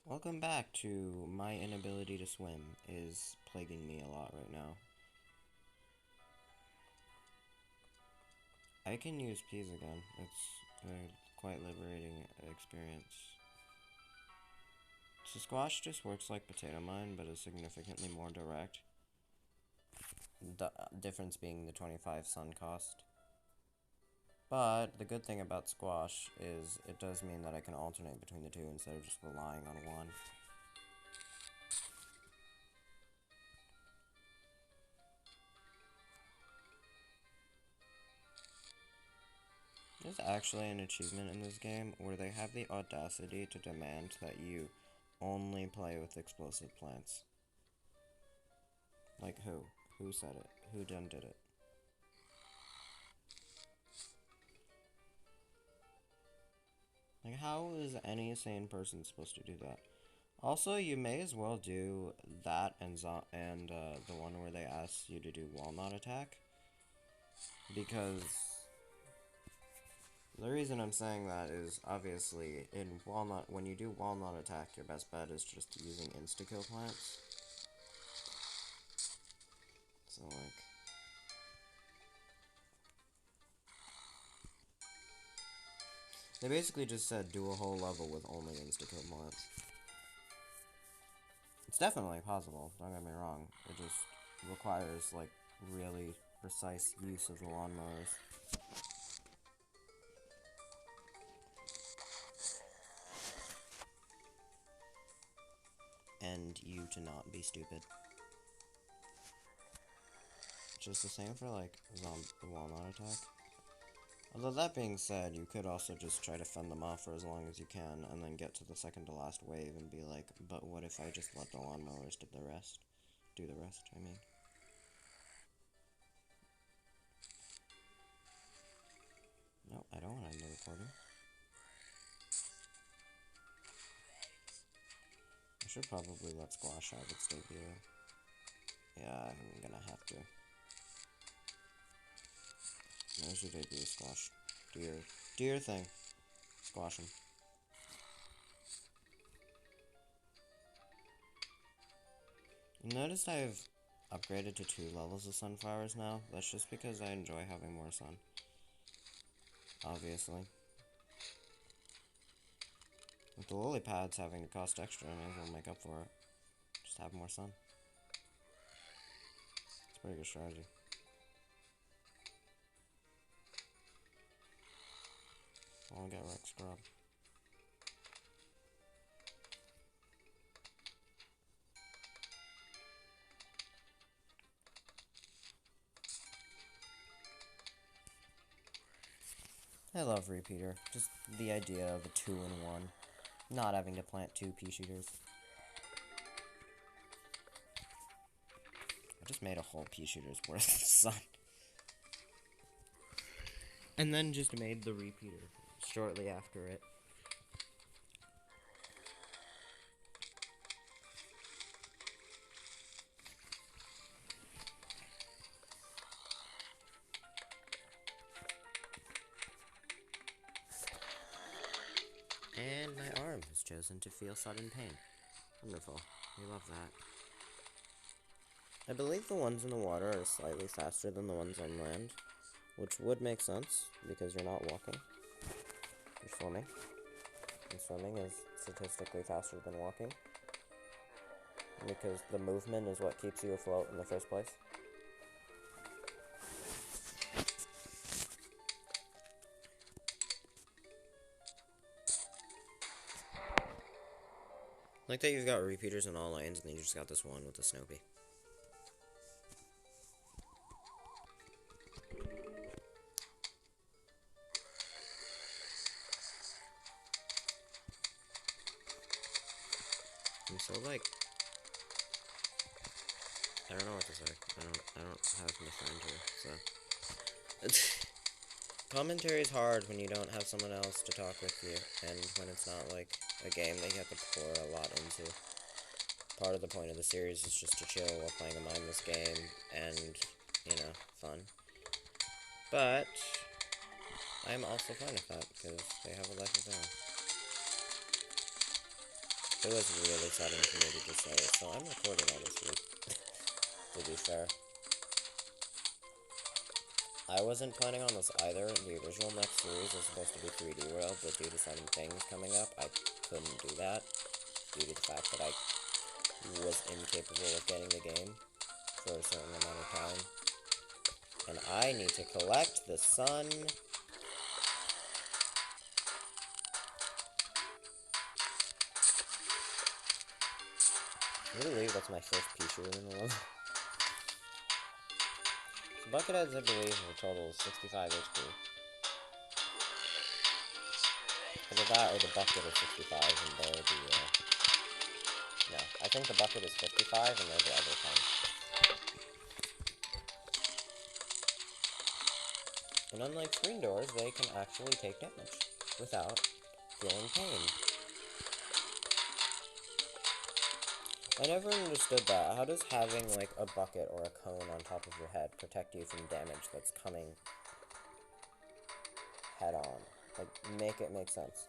Welcome back to my inability to swim is plaguing me a lot right now. I can use peas again. It's a quite liberating experience. So squash just works like potato mine, but is significantly more direct. The difference being the 25 sun cost. But the good thing about squash is it does mean that I can alternate between the two instead of just relying on one. There's actually an achievement in this game where they have the audacity to demand that you only play with explosive plants. Like who? Who said it? Who done did it? Like how is any sane person supposed to do that? Also, you may as well do that and the one where they ask you to do walnut attack, because the reason I'm saying that is obviously in walnut, when you do walnut attack, your best bet is just using insta-kill plants. So like, they basically just said do a whole level with only insta-kill plants. It's definitely possible, don't get me wrong. It just requires like really precise use of the lawnmowers. And you to not be stupid. Just the same for like the walnut attack. Although that being said, you could also just try to fend them off for as long as you can, and then get to the second to last wave and be like, but what if I just let the lawnmowers do the rest? I mean. No, I don't want to end the recording. I should probably let Squash have its debut. Yeah, I'm gonna have to. There's your debut, Squash. Do your thing. Squash him. You noticed I've upgraded to 2 levels of sunflowers now? That's just because I enjoy having more sun. Obviously. With the lily pads having to cost extra, I may as well make up for it. Just have more sun. It's a pretty good strategy. I'll get Rex Scrub. I love Repeater. Just the idea of a 2-in-1. Not having to plant 2 pea shooters. I just made a whole pea shooter's worth of sun. And then just made the Repeater shortly after it. And my arm has chosen to feel sudden pain. Wonderful. We love that. I believe the ones in the water are slightly faster than the ones on land, which would make sense, because you're not walking. You're swimming. And swimming is statistically faster than walking, because the movement is what keeps you afloat in the first place. Like that you've got repeaters in all lanes, and then you just got this one with the Snoopy. I'm so like, I don't know what to say. I don't have my friend here, so commentary is hard when you don't have someone else to talk with you, and when it's not like a game that you have to pour a lot into. Part of the point of the series is just to chill while playing a mindless game, and, you know, fun. But I'm also fine with that, because they have a life of their own. It was really sudden for me to just say it, so I'm recording all this week, to be fair. I wasn't planning on this either. The original next series was supposed to be 3D World, but due to some things coming up, I couldn't do that, due to the fact that I was incapable of getting the game for a certain amount of time. And I need to collect the sun. I believe that's my first P-Shooter in the level. So Bucketheads, I believe, are a total of 65 HP. Either that or the bucket is 65 and they're the, no, I think the bucket is 55 and they're the other 10. And unlike screen doors, they can actually take damage without feeling pain. I never understood that. How does having, like, a bucket or a cone on top of your head protect you from damage that's coming head on? Like, make it make sense.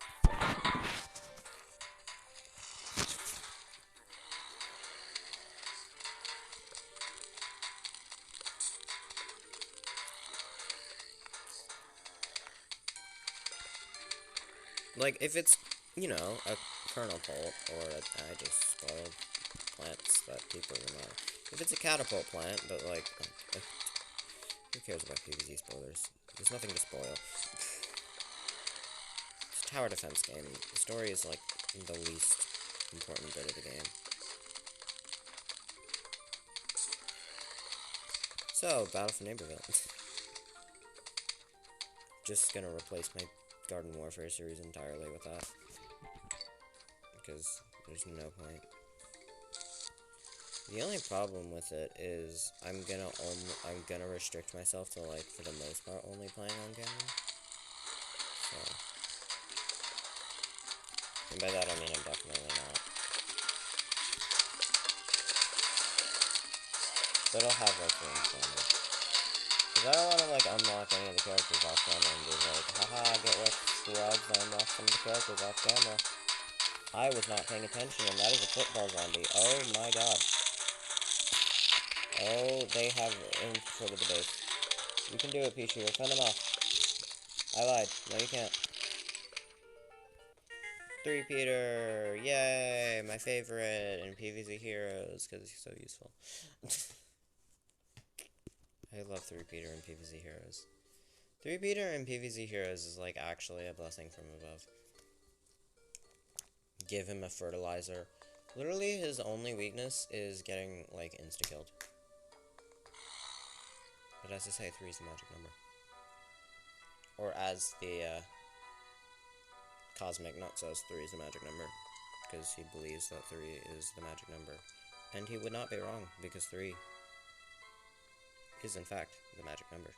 Like, if it's, you know, a kernel pult, or I just spoiled plants that people will know. If it's a catapult plant, but, like, who cares about PVZ spoilers? There's nothing to spoil. It's a tower defense game. The story is, like, the least important bit of the game. So, Battle for Neighborville. Just gonna replace my Garden Warfare series entirely with that. Because there's no point. The only problem with it is I'm gonna restrict myself to, like, for the most part, only playing on camera. So, and by that I mean I'm definitely not. But I'll have, like, rooms on it. Because I don't want to, like, unlock any of the characters off camera and be like, haha, get wrecked, scrubs, I unlocked some of the characters off camera. I was not paying attention, and that is a football zombie. Oh my god. Oh, they have infiltrated the base. You can do it, P-Shooter. Fend them off. I lied. No, you can't. 3-Peter! Yay! My favorite in PVC Heroes, because he's so useful. I love 3-Peter in PVC Heroes. 3-Peter in PVC Heroes is, like, actually a blessing from above. Give him a fertilizer. Literally, his only weakness is getting, like, insta-killed. But as I say, 3 is the magic number. Or as the, Cosmic Nut says, 3 is the magic number. Because he believes that 3 is the magic number. And he would not be wrong, because 3 is, in fact, the magic number.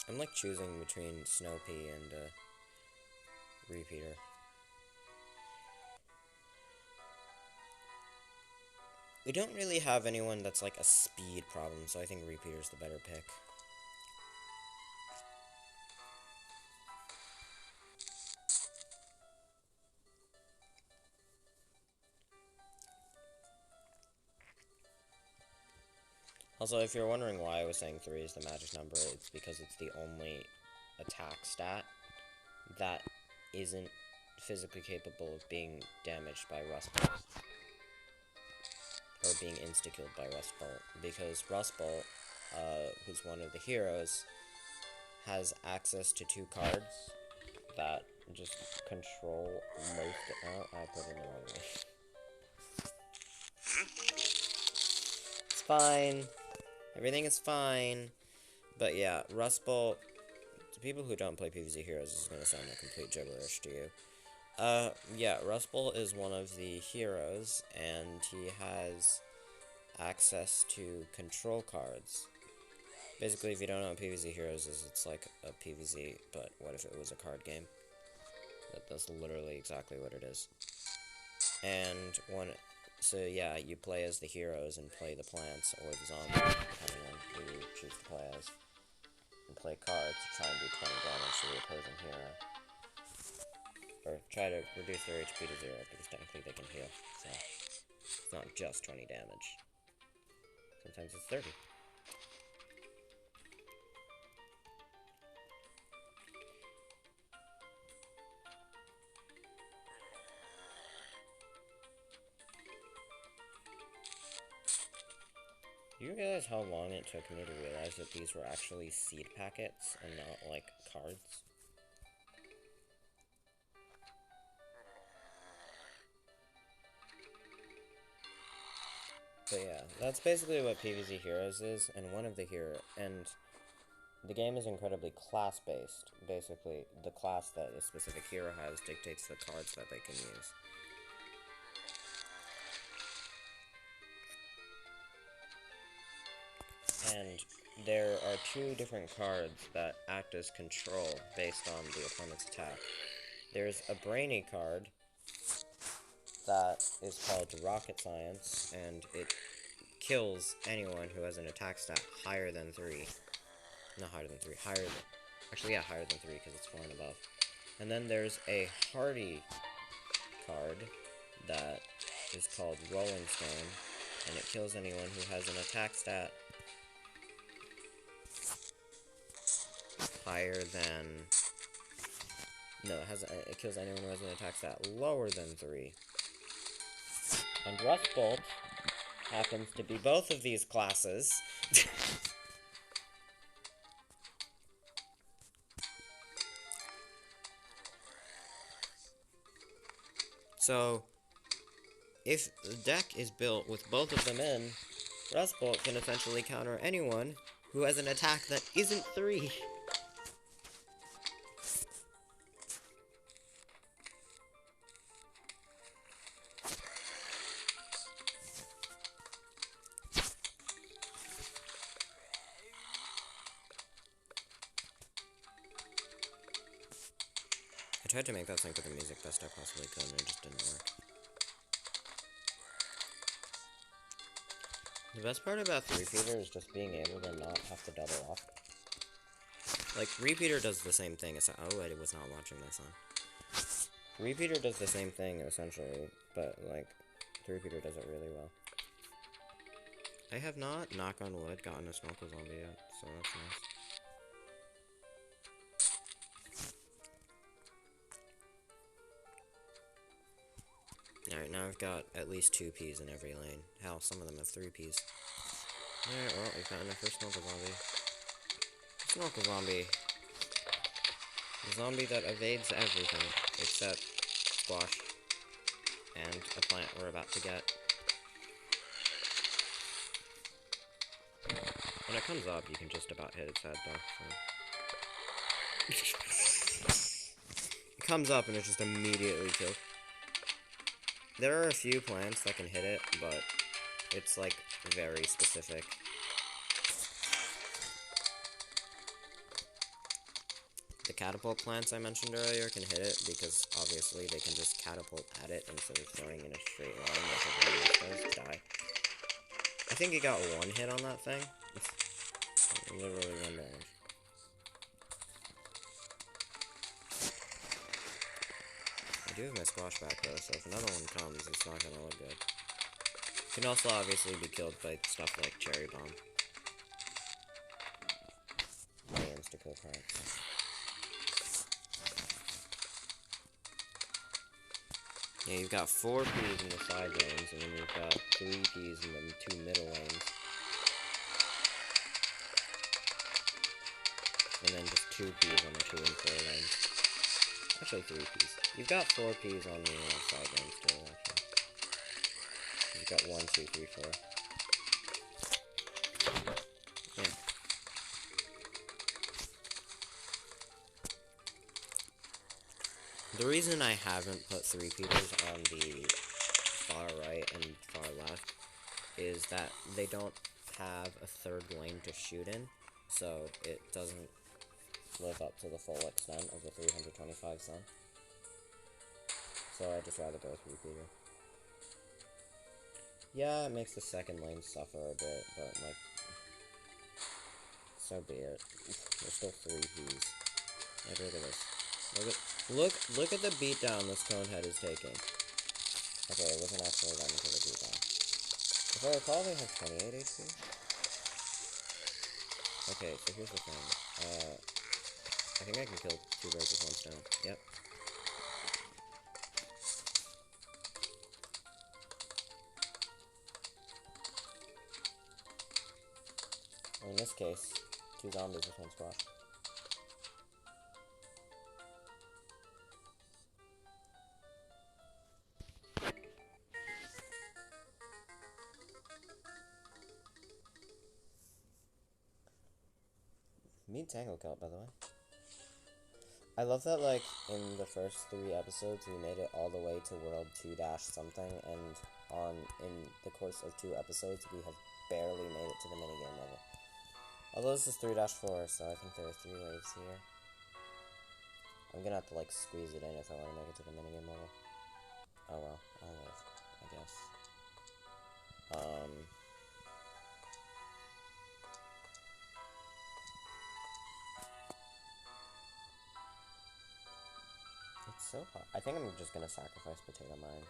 I'm, like, choosing between Snow Pea and, Repeater. We don't really have anyone that's, like, a speed problem, so I think Repeater's the better pick. Also, if you're wondering why I was saying 3 is the magic number, it's because it's the only attack stat that isn't physically capable of being damaged by Rust Bolt. Or being insta-killed by Rust Bolt. Because Rust Bolt, who's one of the heroes, has access to 2 cards that just control most... Oh, I put it in the wrong way. It's fine. Everything is fine. But yeah, Rust Bolt, to people who don't play PVC Heroes, this is going to sound like complete gibberish to you. Yeah, Rust Bolt is one of the heroes, and he has access to control cards. Basically, if you don't know what PVC Heroes is, it's like a PVZ, but what if it was a card game? That's literally exactly what it is. And So yeah, you play as the heroes and play the plants, or the zombies, depending on who you choose to play as. And play cards to try and do 20 damage to the opposing hero. Or try to reduce their HP to 0, because technically they can heal, so it's not just 20 damage. Sometimes it's 30. Do you realize how long it took me to realize that these were actually seed packets and not, like, cards? But yeah, that's basically what PVC Heroes is, and the game is incredibly class-based. Basically, the class that a specific hero has dictates the cards that they can use. And there are 2 different cards that act as control based on the opponent's attack. There's a brainy card that is called Rocket Science, and it kills anyone who has an attack stat higher than 3. Not higher than 3, higher than... Actually, yeah, higher than 3, because it's 4 and above. And then there's a Hardy card that is called Rolling Stone, and it kills anyone who has an attack stat higher than... No, it kills anyone who has an attack stat lower than 3. And Rust Bolt happens to be both of these classes. So, if the deck is built with both of them in, Rust Bolt can essentially counter anyone who has an attack that isn't 3. I tried to make that sync with the music best I possibly could, and it just didn't work. The best part about Repeater is just being able to not have to double off. Like, Repeater does the same thing. Oh, I was not watching this on. Repeater does the same thing, essentially, but, like, the Repeater does it really well. I have not, knock on wood, gotten a Snorkel Zombie yet, so that's nice. Alright, now I've got at least 2 Ps in every lane. Hell, some of them have 3 Ps. Alright, well, we've gotten our first Snorkel Zombie. Snorkel Zombie. A zombie that evades everything, except squash, and a plant we're about to get. When it comes up, you can just about hit its head, though, so. It comes up and it's just immediately killed. There are a few plants that can hit it, but it's, like, very specific. The catapult plants I mentioned earlier can hit it, because obviously they can just catapult at it instead of throwing in a straight line like everyone else does. Die. I think it got 1 hit on that thing. It's literally 1 damage. I do have my squash back though, so if another one comes, it's not gonna look good. It can also obviously be killed by stuff like Cherry Bomb. My insta-kill cards. Yeah, you've got 4 Ps in the side lanes, and then you've got 3 Ps in the 2 middle lanes. And then just 2 Ps on the 2 and 4 lanes. Actually, 3 Ps. You've got 4 Ps on the side lanes still, actually. You've got 1, 2, 3, 4. Yeah. The reason I haven't put 3 Peters on the far right and far left is that they don't have a 3rd lane to shoot in, so it doesn't live up to the full extent of the 325 sun. So I'd just rather go with Repeater. Yeah, it makes the second lane suffer a bit, but, like, so be it. There's still 3 Ps. Like, look at this. Look at the beatdown this Conehead is taking. Okay, it wasn't actually that much of a beatdown. If I recall, they have 28 HP. Okay, so here's the thing. I think I can kill 2 birds with 1 stone. Yep. Or in this case, 2 zombies with 1 squash. Meet Tango Cup, by the way. I love that, like, in the first 3 episodes, we made it all the way to World 2-something, and in the course of 2 episodes, we have barely made it to the minigame level. Although this is 3-4, so I think there are 3 waves here. I'm gonna have to, like, squeeze it in if I want to make it to the minigame level. Oh well, I'll live, I guess. It's so hot. I think I'm just gonna sacrifice Potato Mine.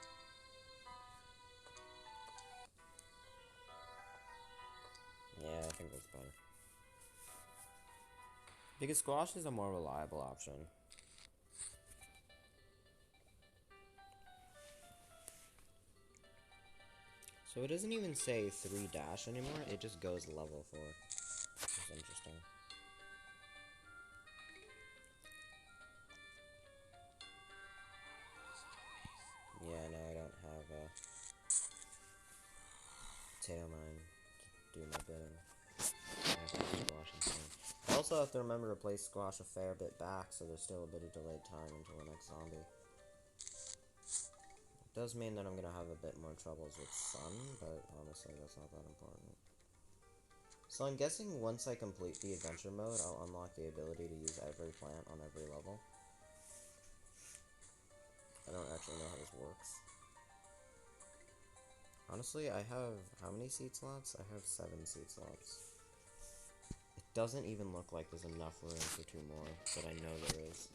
Yeah, I think that's better. Because Squash is a more reliable option. So it doesn't even say 3 dash anymore, it just goes level 4. Which is interesting. Yeah, no, I don't have a Potato Mine to do my bidding. I have to Squash instead. I also have to remember to play Squash a fair bit back, so there's still a bit of delayed time until the next zombie. It does mean that I'm gonna have a bit more troubles with Sun, but honestly, that's not that important. So I'm guessing once I complete the adventure mode, I'll unlock the ability to use every plant on every level. I don't actually know how this works. Honestly, I have how many seed slots? I have 7 seed slots. It doesn't even look like there's enough room for 2 more, but I know there is.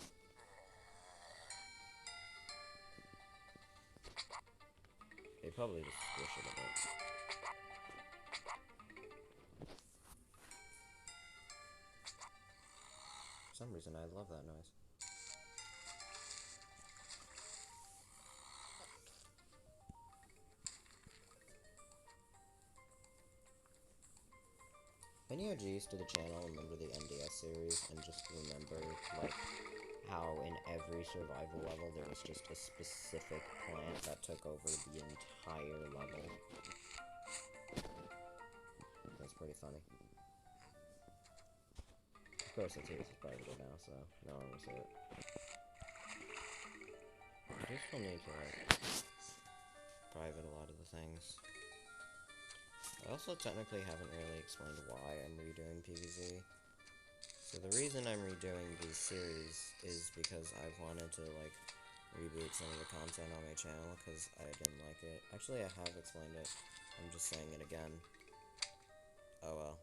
They probably just squish it a bit. For some reason, I love that noise. Many OGs to the channel remember the NDS series and just remember, like, how in every survival level there was just a specific plant that took over the entire level. That's pretty funny. Of course, the series is privated now, so no one will see it. I do still need to, like, private a lot of the things. I also technically haven't really explained why I'm redoing PVZ. So the reason I'm redoing these series is because I've wanted to, like, reboot some of the content on my channel because I didn't like it. Actually, I have explained it. I'm just saying it again. Oh well.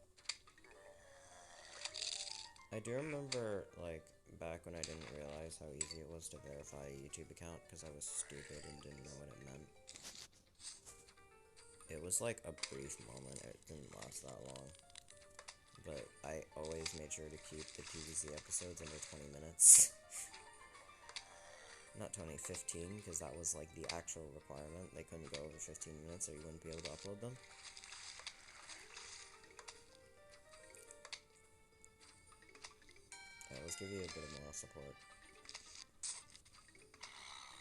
I do remember, like, back when I didn't realize how easy it was to verify a YouTube account because I was stupid and didn't know what it meant. It was like a brief moment, it didn't last that long. But I always made sure to keep the PVZ episodes under 20 minutes. Not 20, 15, because that was like the actual requirement. They couldn't go over 15 minutes or you wouldn't be able to upload them. Alright, let's give you a bit of moral support.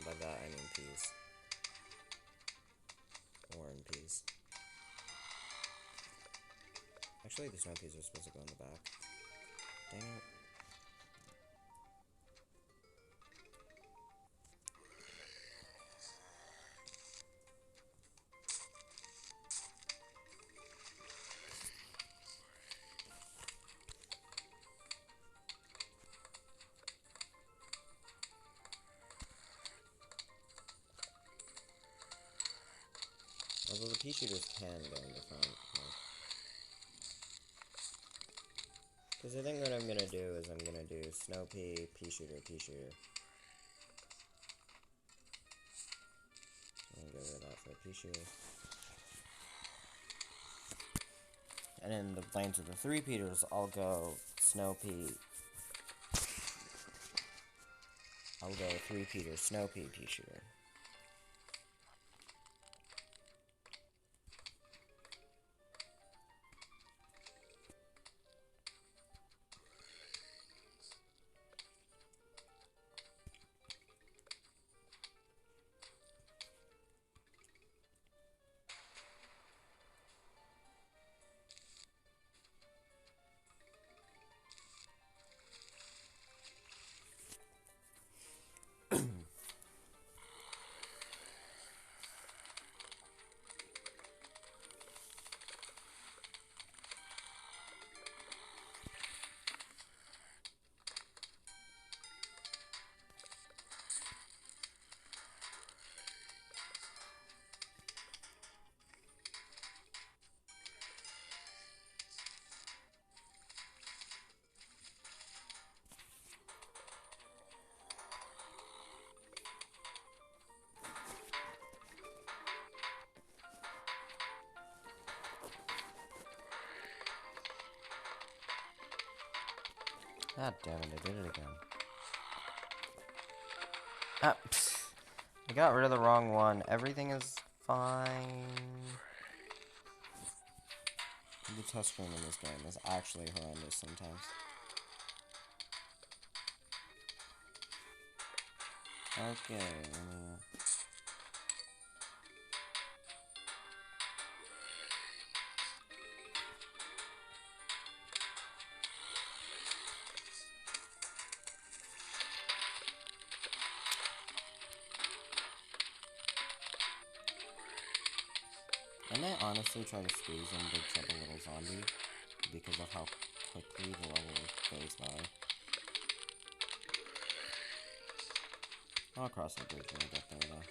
By that I mean peas. Orange peas. Actually, the snow peas are supposed to go in the back. Dang it. Although the pea shooters can go in the front. Because I think what I'm gonna do is I'm gonna do snow pea, pea shooter, pea shooter. I'm gonna go with that for a pea shooter. And in the lanes of the three peters, I'll go snow pea. I'll go three peter, snow pea, pea shooter. God damn it, I did it again. Ah, pfft. I got rid of the wrong one. Everything is fine. The touchscreen in this game is actually horrendous sometimes. Okay, I might honestly try to squeeze in Big Trouble Little Zombie because of how quickly the level goes by. I'll cross the bridge when I get there though.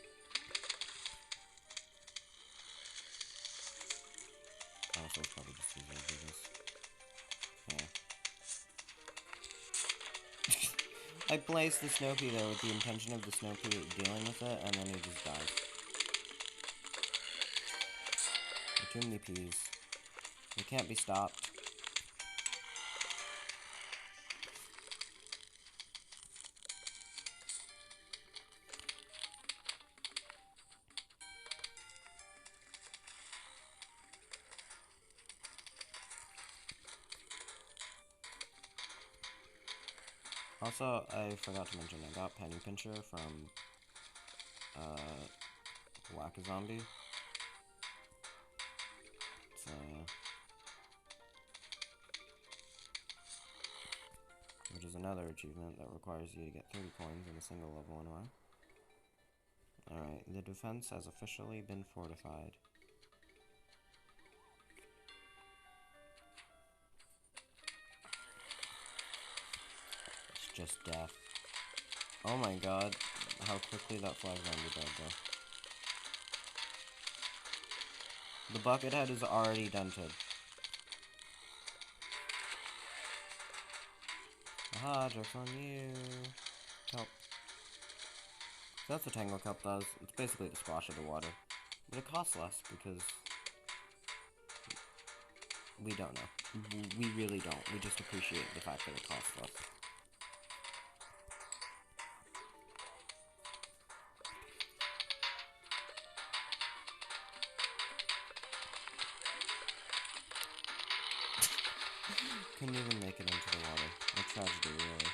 Also, it's probably just easier to do this. Yeah. I placed the Snow Pea there with the intention of the Snow Pea dealing with it, and then he just dies. Too many peas. They can't be stopped. Also, I forgot to mention, I got Penny Pincher from, Whack-A-Zombie. So, yeah. Which is another achievement that requires you to get 30 coins in a single level anyway. Alright, the defense has officially been fortified. It's just death. Oh my god, how quickly that flag landed died though. The bucket head is already dented. Aha, joke's on you. Help. That's what Tango Cup does. It's basically the splash of the water. But it costs less because we don't know. We really don't. We just appreciate the fact that it costs less. Couldn't even make it into the water. A tragedy, really.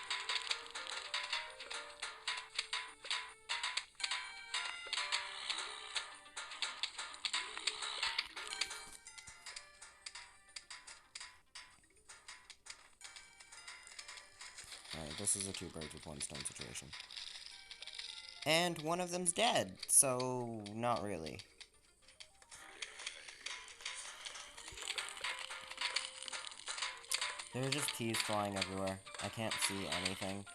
Alright, this is a two birds with one stone situation. And one of them's dead, so not really. There are just peas flying everywhere. I can't see anything.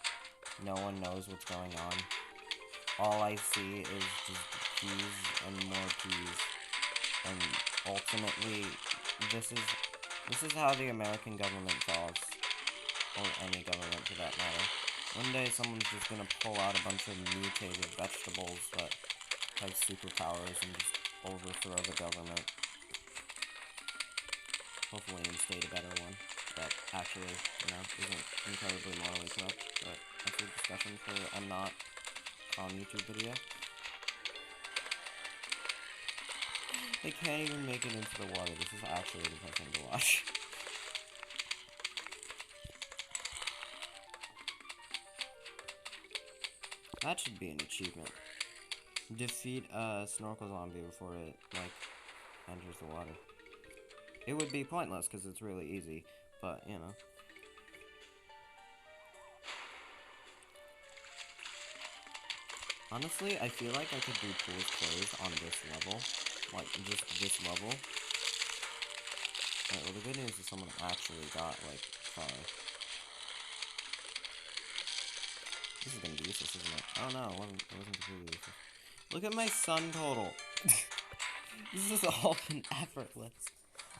No one knows what's going on. All I see is just peas and more peas. and ultimately, this is how the American government falls, or any government for that matter. One day, someone's just gonna pull out a bunch of mutated vegetables that have superpowers and just overthrow the government. Hopefully instate a better one that actually, isn't incredibly morally corrupt, but that's a discussion for a not on YouTube video. They can't even make it into the water. This is actually depressing to watch. That should be an achievement. Defeat a Snorkel Zombie before it, enters the water. It would be pointless, because it's really easy, but, Honestly, I feel like I could do pools closed on this level. Just this level. Alright, well, the good news is someone actually got, far. This is gonna be useless, isn't it? Oh no, it wasn't completely useless. Look at my sun total! This has all been effortless.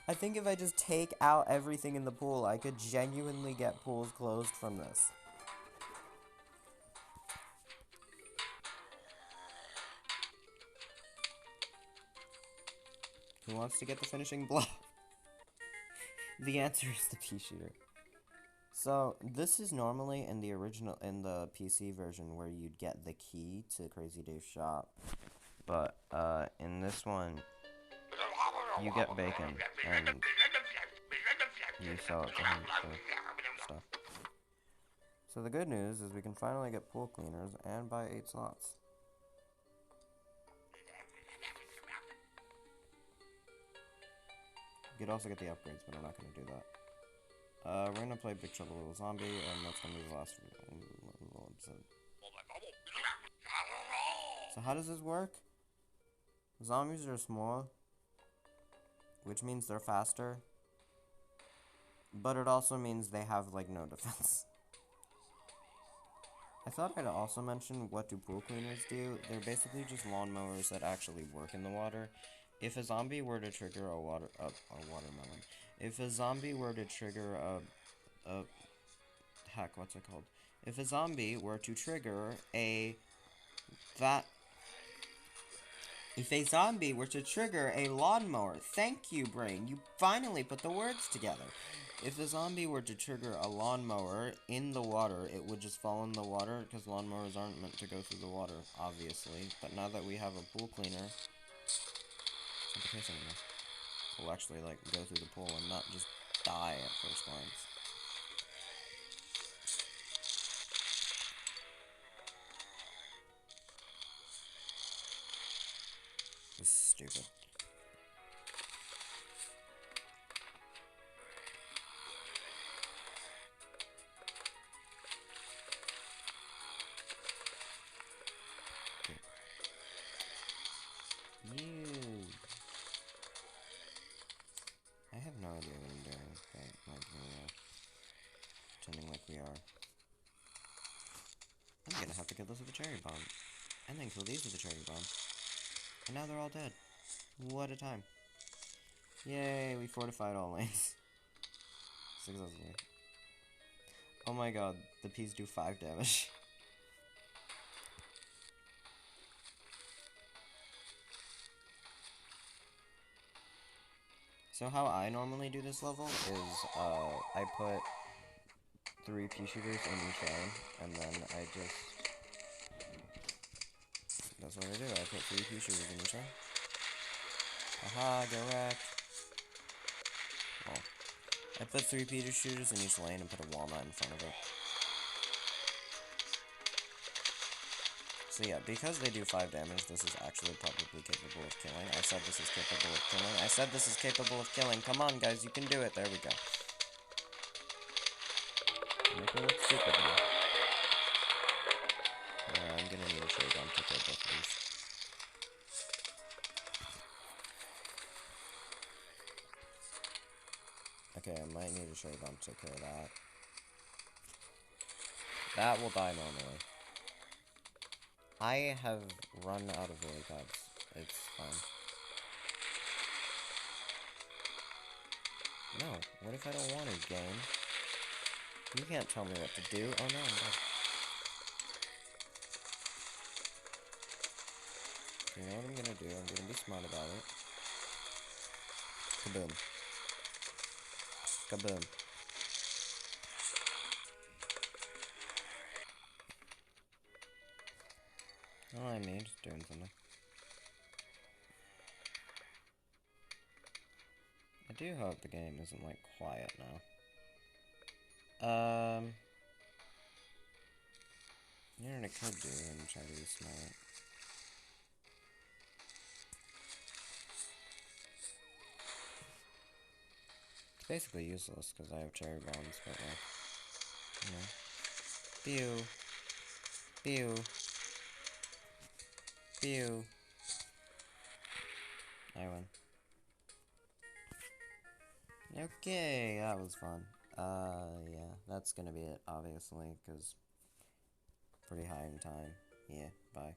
I think if I just take out everything in the pool, I could genuinely get pools closed from this. Who wants to get the finishing blow? The answer is the pea shooter. So, this is normally in the PC version where you'd get the key to Crazy Dave's shop. But, in this one, you get bacon, and you sell it to him for stuff. So the good news is we can finally get pool cleaners and buy 8 slots. You could also get the upgrades, but I'm not going to do that. We're going to play Big Trouble Little Zombie, and that's going to be the last little episode. So how does this work? Zombies are small, which means they're faster, but it also means they have, no defense. I thought I'd also mention what do pool cleaners do. They're basically just lawnmowers that actually work in the water. If a zombie were to trigger a watermelon. If a zombie were to trigger what's it called? If a zombie were to trigger If a zombie were to trigger a lawnmower, thank you, brain, you finally put the words together. If the zombie were to trigger a lawnmower in the water, it would just fall in the water, because lawnmowers aren't meant to go through the water, obviously. But now that we have a pool cleaner, it's not the case anymore. We'll actually, go through the pool and not just die at first glance. This is stupid. I have no idea what I'm doing, but pretending like we are. I'm gonna have to kill this with a cherry bomb. And then kill these with a cherry bomb. And now they're all dead. What a time. Yay, we fortified all lanes. Successfully. Oh my god, the peas do 5 damage. So how I normally do this level is, I put 3 pea shooters in each lane, and then I just... That's what I do, I put 3 pea shooters in each lane. Aha, go wrecked. Well, I put 3 pea shooters in each lane and put a walnut in front of it. So yeah, because they do 5 damage, this is actually probably capable of killing. I said this is capable of killing. I said this is capable of killing. Come on, guys, you can do it. There we go. Make me look stupid now. I'm gonna need a cherry bomb to kill both of these. Okay, I might need a cherry bomb to take care of that. That will die normally. I have run out of lily pads. It's fine. No, what if I don't want to, game? You can't tell me what to do. Oh no, I'm dead. You know what I'm gonna do? I'm gonna be smart about it. Kaboom. Kaboom. Oh, I mean, just doing something. I do hope the game isn't, like, quiet now. You know what I could do and try to be smart? It's basically useless, because I have cherry bombs, but, like, you know. Pew. Pew. Pew. I win. Okay, that was fun. Yeah, that's gonna be it, obviously, because pretty high in time. Yeah, bye.